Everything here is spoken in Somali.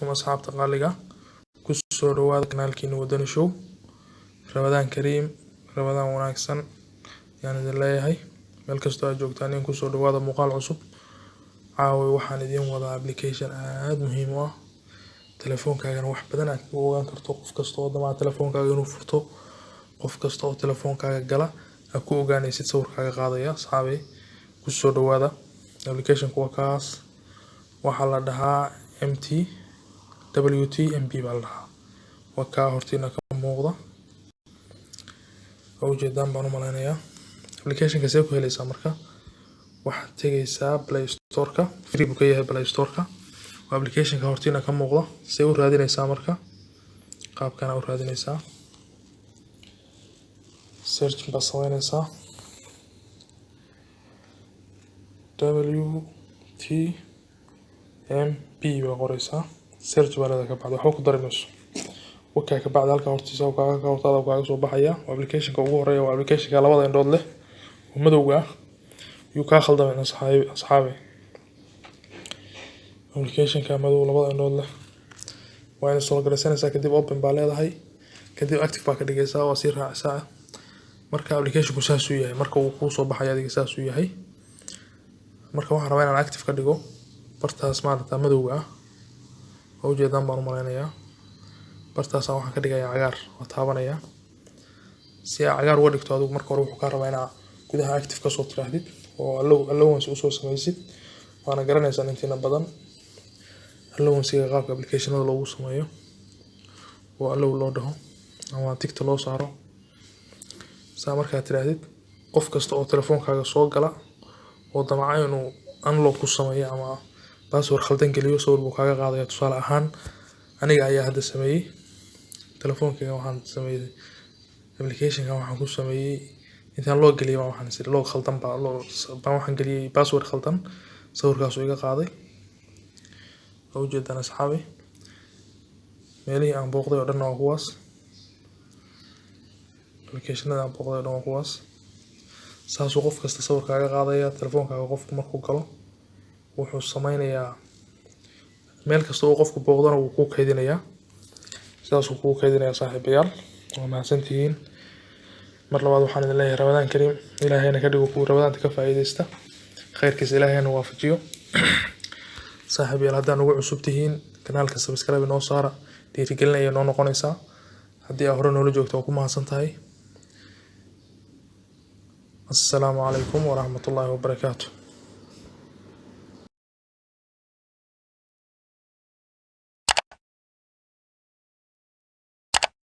عليكم أصحاب تقاليقا كسو دواada kanaalkiina wadani show Ramadaan Kariim Ramadaan wanaagsan yaan idin leeyahay meel kastoo aad joogtaan in kusoo dhawaada muuqaal cusub caawa waxaan idin wadaa application aad muhiim u ah telefoonkaagana wax badan aad ku ogaan karto qof kasta oo dhammaan telefoonkaaga inuu furto qof kasta oo telefoonkaaga gala aad ku ogaanaysid sawirkaaga qaadaya asxaabay kusoo dhawaada application kuwa kaas waxa la dhahaa WTMB baa la dhahaa wakaa hortiina ka muuqda oo jeedaan baan u maleynayaa application ka see ku helaysaa marka waxaad tagaysaa Play Store-ka free buu ka yahay Play Store-ka waa application ka hortiina ka muuqda see u raadinaysaa marka qaabkana u raadinaysaa search baa sameynaysaa WTMB baa qoraysaa search baa ka baxda waxa ku dareemayso wakaa ka baxda halka hortiisa oo kaaga hortaada kaaga soo baxaya application ka ugu horeeya waa application ka labada indhood leh oo madowga ah yu ka khaldamay asxaabi application ka madow labada indhood leh waa in soo galaysanaysaa kadib open baa leedahay kadib active baa ka dhigaysaa oo si raacaysaa marka application ku saas u yahay marka uu ku soo baxay adiga saas u yahay marka waxaan rabaa inaan active ka dhigo bartaas maarta madowga ah oo jeedaan baan u maleynayaa bartaas waxaan ka dhigayaa cagaar oo taabanaya si cagaar uga dhigto adigu marka hore wuxuu ka rabaa inaad gudaha active ka soo tiraahdid oo allowance u soo samaysid waana garanaysaa intiina badan allowance-ga qaabka application-ada loogu sameeyo oo allow loo dhaho ama tigta loo saaro saa markaa tiraahdid qof kasta oo telefoonkaaga soo gala oo damacay inuu unlock ku sameeyo ama password khaldan geliyo sawir buu kaaga qaadaya tusaale ahaan aniga ayaa hadda sameeyay telefoonkayga waxaan sameeyay application-ka waxaan ku sameeyay intaan loo geliyo waxaan isla loo khaldan baa waxaan geliyay password khaldan sawirkaas oo iga qaaday oo jeedana asxaabi meelihii aan booqday oo dhan waa kuwaas application-ada aan booqday oo dhan waa kuwaas saas qof kasta sawirkaaga qaadaya telefoonkaaga qofku markuu galo wuxuu sameynayaa meel kasta oo qofku booqdana wuu ku kaydinayaa sidaas uu ku kaydinayaa saaxiibayaal waa mahadsantihiin mar labaad waxaan idin leeyahay Ramadaan Kariim ilaahayna ka dhigo kuwa Ramadaanta ka faa'iideysta khayrkiisa ilaahayna waafajiyo saaxiibayaal haddaan ugu cusub tihiin kanaalka subscribe noo saara dhiirigelinaya noo noqonaysaa haddii aad hore noola joogto waa ku mahadsan tahay assalaamu calaykum waraxmatullaahi wabarakaatuh